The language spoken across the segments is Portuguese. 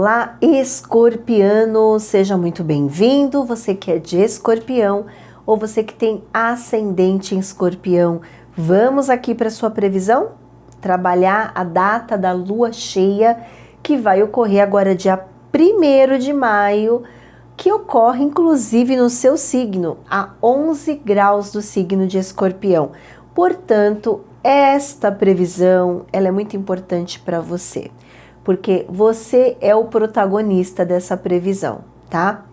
Olá, escorpiano, seja muito bem-vindo, você que é de escorpião ou você que tem ascendente em escorpião. Vamos aqui para sua previsão? Trabalhar a data da lua cheia, que vai ocorrer agora dia 1º de maio, que ocorre inclusive no seu signo, a 11 graus do signo de escorpião. Portanto, esta previsão ela é muito importante para você, porque você é o protagonista dessa previsão, tá?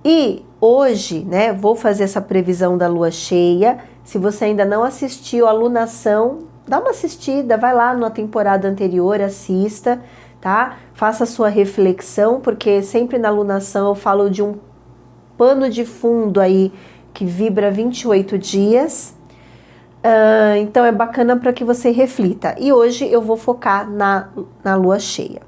E hoje, né, vou fazer essa previsão da lua cheia. Se você ainda não assistiu a lunação, dá uma assistida, vai lá na temporada anterior, assista, tá? Faça a sua reflexão, porque sempre na lunação eu falo de um pano de fundo aí que vibra 28 dias. Então é bacana para que você reflita. E hoje eu vou focar na lua cheia.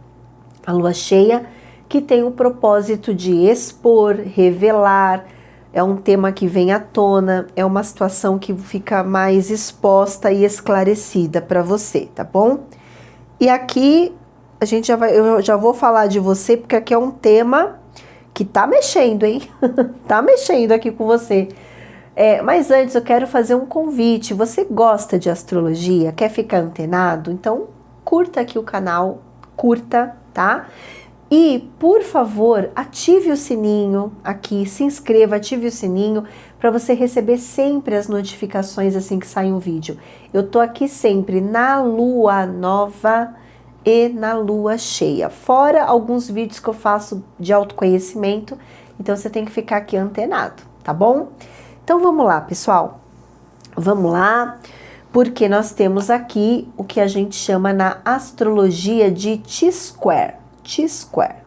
A lua cheia que tem o propósito de expor, revelar, é um tema que vem à tona, é uma situação que fica mais exposta e esclarecida para você, tá bom? E aqui eu já vou falar de você, porque aqui é um tema que tá mexendo, hein? Tá mexendo aqui com você. Mas antes eu quero fazer um convite. Você gosta de astrologia? Quer ficar antenado? Então curta aqui o canal, curta, tá? E por favor, ative o sininho aqui, se inscreva, ative o sininho para você receber sempre as notificações assim que sai um vídeo. Eu tô aqui sempre na lua nova e na lua cheia, fora alguns vídeos que eu faço de autoconhecimento, então você tem que ficar aqui antenado, tá bom? Então vamos lá, pessoal, vamos lá, porque nós temos aqui o que a gente chama na astrologia de T-Square. T-Square.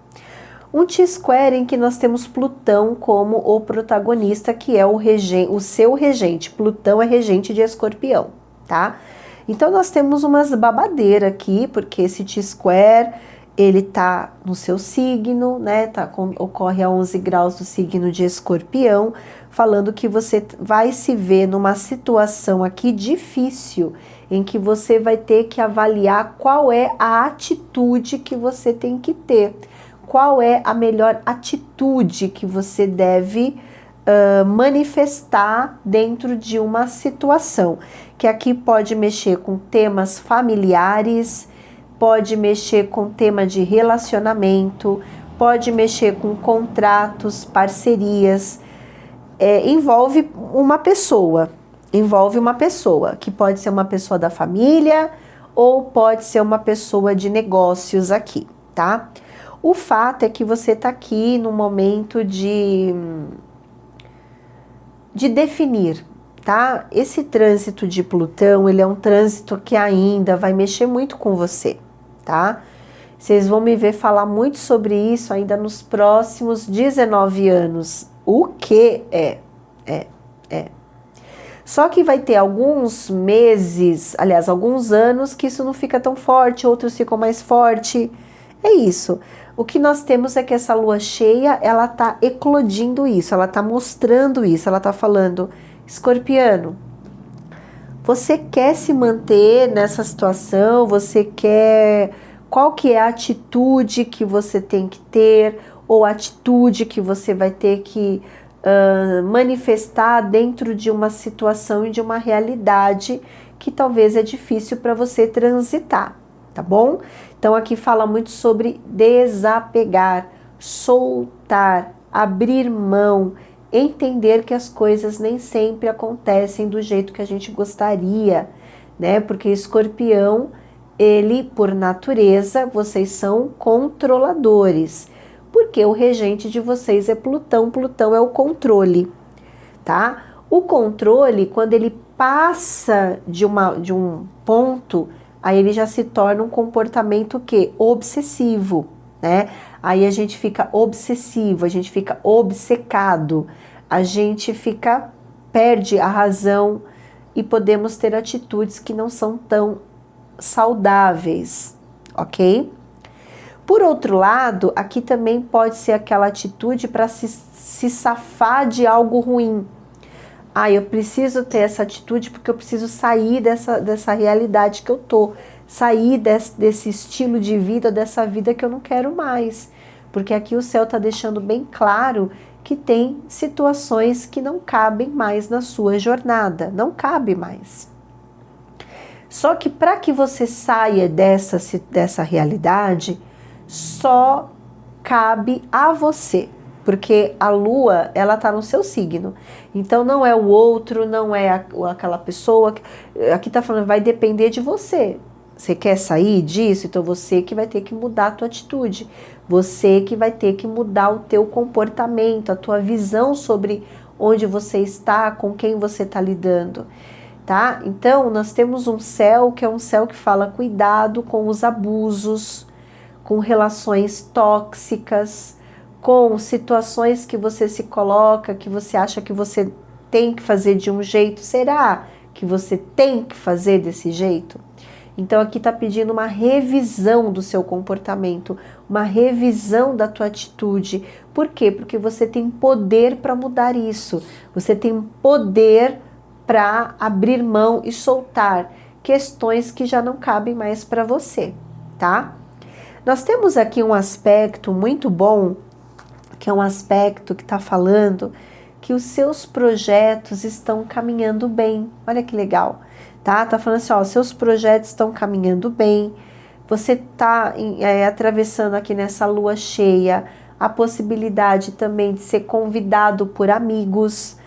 Um T-Square em que nós temos Plutão como o protagonista, que é o seu regente. Plutão é regente de escorpião, tá? Então nós temos umas babadeiras aqui, porque esse T-Square, ele tá no seu signo, né? Ocorre a 11 graus do signo de escorpião, falando que você vai se ver numa situação aqui difícil, em que você vai ter que avaliar qual é a atitude que você tem que ter, qual é a melhor atitude que você deve manifestar dentro de uma situação, que aqui pode mexer com temas familiares, pode mexer com tema de relacionamento, pode mexer com contratos, parcerias, envolve uma pessoa, que pode ser uma pessoa da família ou pode ser uma pessoa de negócios aqui, tá? O fato é que você tá aqui no momento de definir, tá? Esse trânsito de Plutão, ele é um trânsito que ainda vai mexer muito com você, tá? Vocês vão me ver falar muito sobre isso ainda nos próximos 19 anos. O que é? Só que vai ter alguns meses, aliás, alguns anos que isso não fica tão forte, outros ficam mais forte. É isso. O que nós temos é que essa lua cheia, ela tá eclodindo isso, ela tá mostrando isso, ela tá falando, escorpiano, você quer se manter nessa situação, qual que é a atitude que você tem que ter, ou a atitude que você vai ter que manifestar dentro de uma situação e de uma realidade que talvez é difícil para você transitar, tá bom? Então aqui fala muito sobre desapegar, soltar, abrir mão, entender que as coisas nem sempre acontecem do jeito que a gente gostaria, né? Porque escorpião, ele, por natureza, vocês são controladores, porque o regente de vocês é Plutão, Plutão é o controle, tá? O controle, quando ele passa de um ponto, aí ele já se torna um comportamento que obsessivo, né? Aí a gente fica obsessivo, a gente fica obcecado, a gente perde a razão e podemos ter atitudes que não são tão saudáveis, ok? Por outro lado, aqui também pode ser aquela atitude para se safar de algo ruim. Eu preciso ter essa atitude porque eu preciso sair dessa realidade que eu tô, sair desse estilo de vida, dessa vida que eu não quero mais. Porque aqui o céu está deixando bem claro que tem situações que não cabem mais na sua jornada, não cabe mais. Só que para que você saia dessa realidade, só cabe a você, porque a lua, ela está no seu signo. Então não é o outro, não é aquela pessoa. Aqui está falando, vai depender de você. Você quer sair disso? Então você que vai ter que mudar a tua atitude. Você que vai ter que mudar o teu comportamento, a tua visão sobre onde você está, com quem você está lidando, tá? Então nós temos um céu que é um céu que fala cuidado com os abusos, com relações tóxicas, com situações que você se coloca, que você acha que você tem que fazer de um jeito. Será que você tem que fazer desse jeito? Então aqui está pedindo uma revisão do seu comportamento, uma revisão da tua atitude. Por quê? Porque você tem poder para mudar isso. Você tem poder para abrir mão e soltar questões que já não cabem mais para você, tá? Nós temos aqui um aspecto muito bom, que é um aspecto que está falando que os seus projetos estão caminhando bem. Olha que legal. Tá falando assim, ó, seus projetos estão caminhando bem, você está atravessando aqui nessa lua cheia a possibilidade também de ser convidado por amigos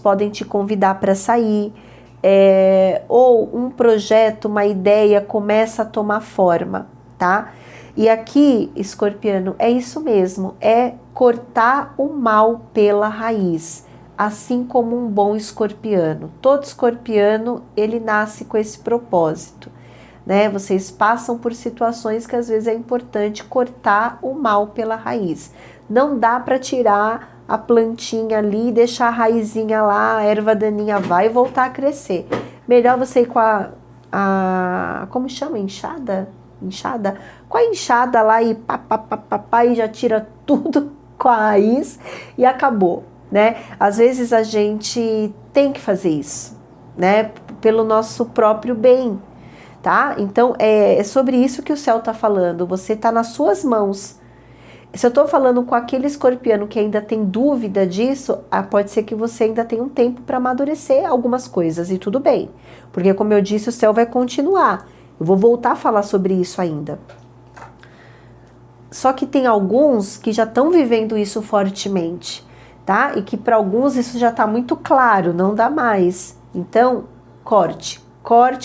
podem te convidar para sair, ou um projeto, uma ideia começa a tomar forma, tá? E aqui, escorpiano, é isso mesmo, é cortar o mal pela raiz. Assim como um bom escorpiano. Todo escorpiano, ele nasce com esse propósito, né? Vocês passam por situações que às vezes é importante cortar o mal pela raiz. Não dá para tirar a plantinha ali, deixar a raizinha lá, a erva daninha vai voltar a crescer. Melhor você ir com a como chama? Enxada? Com a enxada lá e e já tira tudo com a raiz e acabou. Né? Às vezes a gente tem que fazer isso, né? Pelo nosso próprio bem, tá? Então é sobre isso que o céu tá falando. Você tá nas suas mãos. Se eu tô falando com aquele escorpiano que ainda tem dúvida disso, pode ser que você ainda tenha um tempo para amadurecer algumas coisas e tudo bem, porque como eu disse, o céu vai continuar. Eu vou voltar a falar sobre isso ainda. Só que tem alguns que já estão vivendo isso fortemente. Tá? E que para alguns isso já está muito claro, não dá mais. Então, corte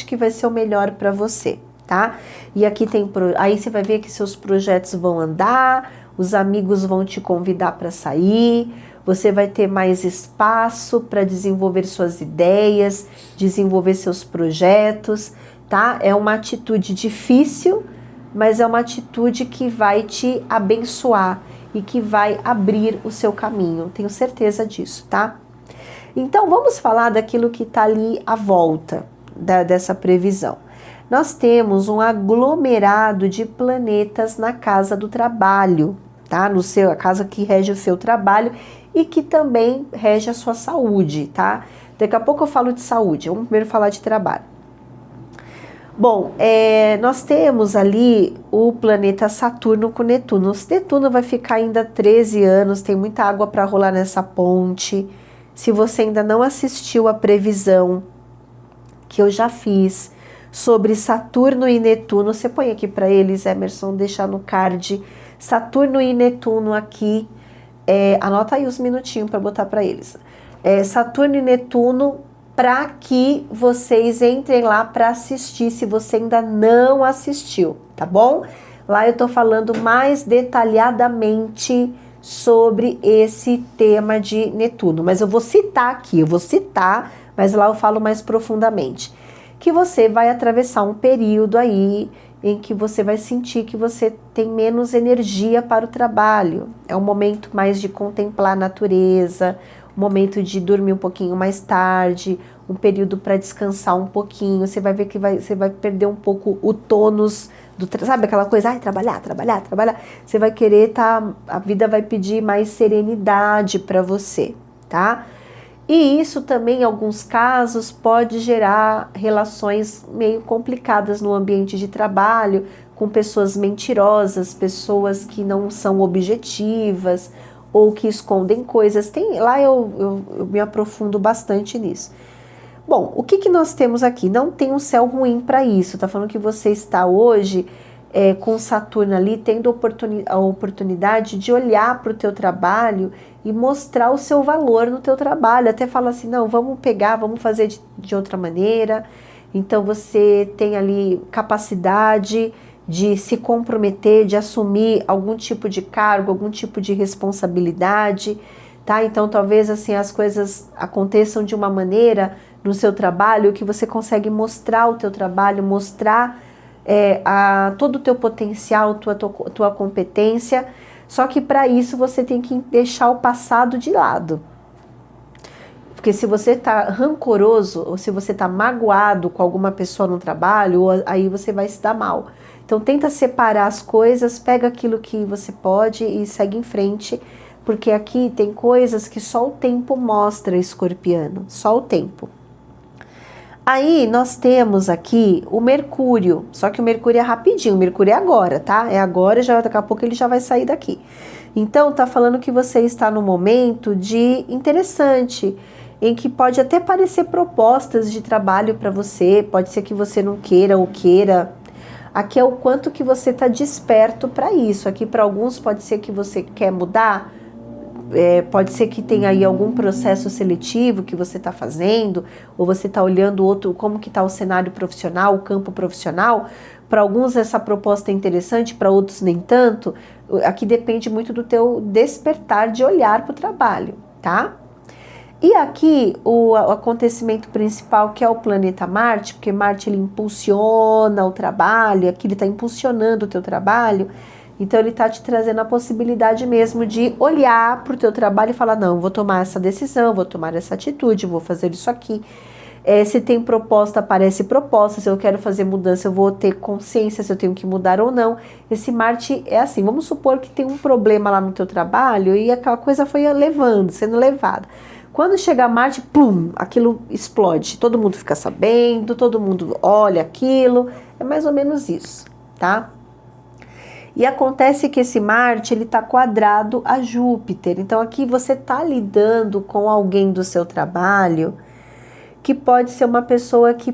que vai ser o melhor para você, tá? E aqui aí você vai ver que seus projetos vão andar, os amigos vão te convidar para sair, você vai ter mais espaço para desenvolver suas ideias, desenvolver seus projetos, tá? É uma atitude difícil, mas é uma atitude que vai te abençoar e que vai abrir o seu caminho, tenho certeza disso, tá? Então vamos falar daquilo que está ali à volta dessa previsão. Nós temos um aglomerado de planetas na casa do trabalho, tá? A casa que rege o seu trabalho e que também rege a sua saúde, tá? Daqui a pouco eu falo de saúde, vamos primeiro falar de trabalho. Bom, nós temos ali o planeta Saturno com Netuno. Netuno vai ficar ainda 13 anos, tem muita água para rolar nessa ponte. Se você ainda não assistiu a previsão que eu já fiz sobre Saturno e Netuno, você põe aqui para eles, Emerson, deixar no card. Saturno e Netuno aqui, anota aí os minutinhos para botar para eles. Saturno e Netuno, para que vocês entrem lá para assistir, se você ainda não assistiu, tá bom? Lá eu tô falando mais detalhadamente sobre esse tema de Netuno, mas eu vou citar, mas lá eu falo mais profundamente. Que você vai atravessar um período aí em que você vai sentir que você tem menos energia para o trabalho. É um momento mais de contemplar a natureza, um momento de dormir um pouquinho mais tarde, um período para descansar um pouquinho. Você vai ver que você vai perder um pouco o tônus, sabe aquela coisa, trabalhar. Você vai querer, a vida vai pedir mais serenidade para você, tá? E isso também, em alguns casos, pode gerar relações meio complicadas no ambiente de trabalho, com pessoas mentirosas, pessoas que não são objetivas ou que escondem coisas. Lá eu me aprofundo bastante nisso. Bom, o que nós temos aqui? Não tem um céu ruim para isso. Tá falando que você está hoje com Saturno ali, tendo a oportunidade de olhar para o teu trabalho e mostrar o seu valor no teu trabalho. Até fala assim, não, vamos pegar, vamos fazer de outra maneira. Então você tem ali capacidade de se comprometer, de assumir algum tipo de cargo, algum tipo de responsabilidade, tá? Então talvez assim as coisas aconteçam de uma maneira no seu trabalho que você consegue mostrar o teu trabalho, mostrar todo o teu potencial, tua competência, só que para isso você tem que deixar o passado de lado. Porque se você está rancoroso, ou se você está magoado com alguma pessoa no trabalho, aí você vai se dar mal. Então tenta separar as coisas, pega aquilo que você pode e segue em frente, porque aqui tem coisas que só o tempo mostra, escorpiano, só o tempo. Aí nós temos aqui o Mercúrio, só que o Mercúrio é rapidinho, o Mercúrio é agora, tá? É agora, daqui a pouco ele já vai sair daqui. Então tá falando que você está no momento de interessante, em que pode até parecer propostas de trabalho para você, pode ser que você não queira ou queira. Aqui é o quanto que você está desperto para isso. Aqui para alguns pode ser que você quer mudar, pode ser que tenha aí algum processo seletivo que você está fazendo, ou você está olhando como que está o cenário profissional, o campo profissional. Para alguns essa proposta é interessante, para outros nem tanto. Aqui depende muito do teu despertar de olhar para o trabalho, tá? E aqui o acontecimento principal, que é o planeta Marte, porque Marte ele impulsiona o trabalho, aqui ele está impulsionando o teu trabalho, então ele está te trazendo a possibilidade mesmo de olhar para o teu trabalho e falar, não, vou tomar essa decisão, vou tomar essa atitude, vou fazer isso aqui. Se tem proposta, aparece proposta, se eu quero fazer mudança, eu vou ter consciência se eu tenho que mudar ou não. Esse Marte é assim, vamos supor que tem um problema lá no teu trabalho e aquela coisa foi sendo levada. Quando chega Marte, plum, aquilo explode, todo mundo fica sabendo, todo mundo olha aquilo, é mais ou menos isso, tá? E acontece que esse Marte, ele tá quadrado a Júpiter, então aqui você tá lidando com alguém do seu trabalho, que pode ser uma pessoa que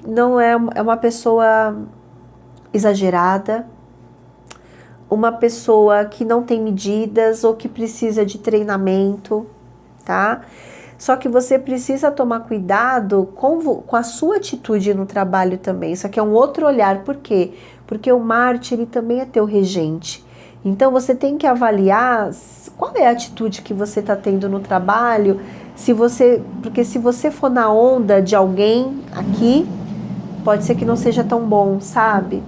não é uma pessoa exagerada, uma pessoa que não tem medidas ou que precisa de treinamento, tá? Só que você precisa tomar cuidado com a sua atitude no trabalho também. Isso aqui é um outro olhar. Por quê? Porque o Marte, ele também é teu regente. Então você tem que avaliar qual é a atitude que você está tendo no trabalho. Porque se você for na onda de alguém aqui, pode ser que não seja tão bom, sabe?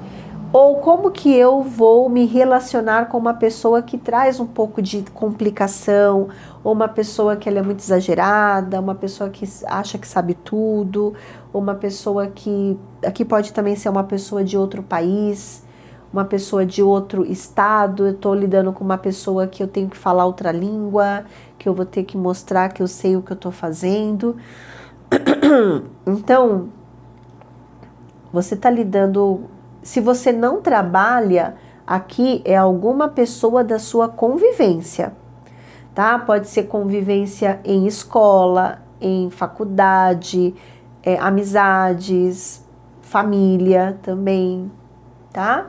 Ou como que eu vou me relacionar com uma pessoa que traz um pouco de complicação, ou uma pessoa que ela é muito exagerada, uma pessoa que acha que sabe tudo, ou uma pessoa que... Aqui pode também ser uma pessoa de outro país, uma pessoa de outro estado. Eu estou lidando com uma pessoa que eu tenho que falar outra língua, que eu vou ter que mostrar que eu sei o que eu estou fazendo. Então, você está lidando... Se você não trabalha, aqui é alguma pessoa da sua convivência, tá? Pode ser convivência em escola, em faculdade, amizades, família também, tá?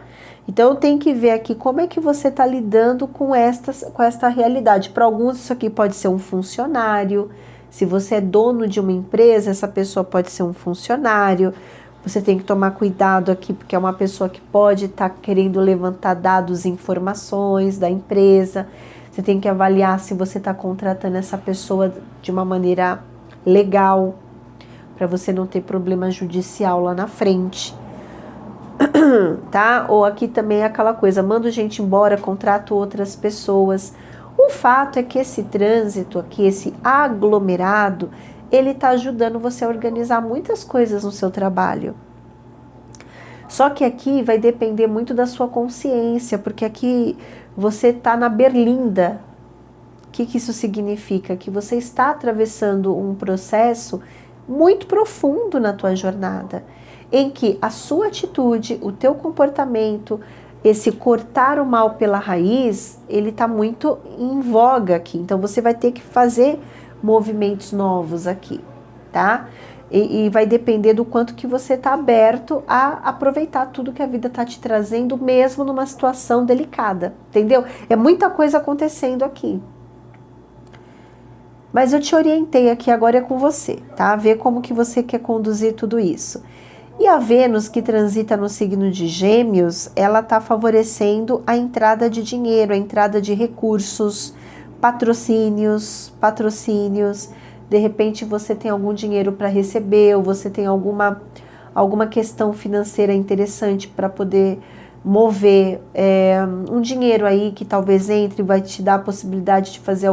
Então tem que ver aqui como é que você está lidando com esta realidade. Para alguns isso aqui pode ser um funcionário. Se você é dono de uma empresa, essa pessoa pode ser um funcionário. Você tem que tomar cuidado aqui, porque é uma pessoa que pode estar querendo levantar dados e informações da empresa. Você tem que avaliar se você está contratando essa pessoa de uma maneira legal, para você não ter problema judicial lá na frente, tá? Ou aqui também é aquela coisa, mando gente embora, contrato outras pessoas. O fato é que esse trânsito aqui, esse aglomerado, ele está ajudando você a organizar muitas coisas no seu trabalho. Só que aqui vai depender muito da sua consciência, porque aqui você está na berlinda. O que isso significa? Que você está atravessando um processo muito profundo na tua jornada. em que a sua atitude, o teu comportamento, esse cortar o mal pela raiz, ele está muito em voga aqui. Então você vai ter que fazer movimentos novos aqui, tá? E vai depender do quanto que você está aberto a aproveitar tudo que a vida está te trazendo, mesmo numa situação delicada, entendeu? É muita coisa acontecendo aqui. Mas eu te orientei aqui, agora é com você, tá? Ver como que você quer conduzir tudo isso. E a Vênus, que transita no signo de Gêmeos, ela está favorecendo a entrada de dinheiro, a entrada de recursos, patrocínios. De repente você tem algum dinheiro para receber, ou você tem alguma questão financeira interessante para poder mover um dinheiro aí que talvez entre, vai te dar a possibilidade de fazer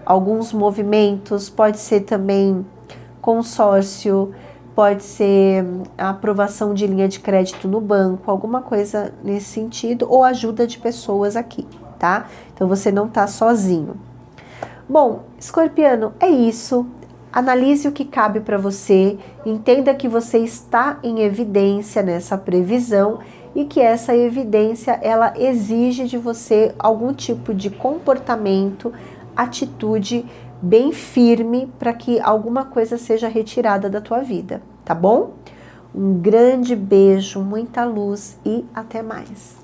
alguns movimentos. Pode ser também consórcio, pode ser a aprovação de linha de crédito no banco, alguma coisa nesse sentido, ou ajuda de pessoas aqui, tá? Então você não tá sozinho. Bom, escorpiano, é isso. Analise o que cabe para você, entenda que você está em evidência nessa previsão e que essa evidência, ela exige de você algum tipo de comportamento, atitude bem firme para que alguma coisa seja retirada da tua vida, tá bom? Um grande beijo, muita luz e até mais.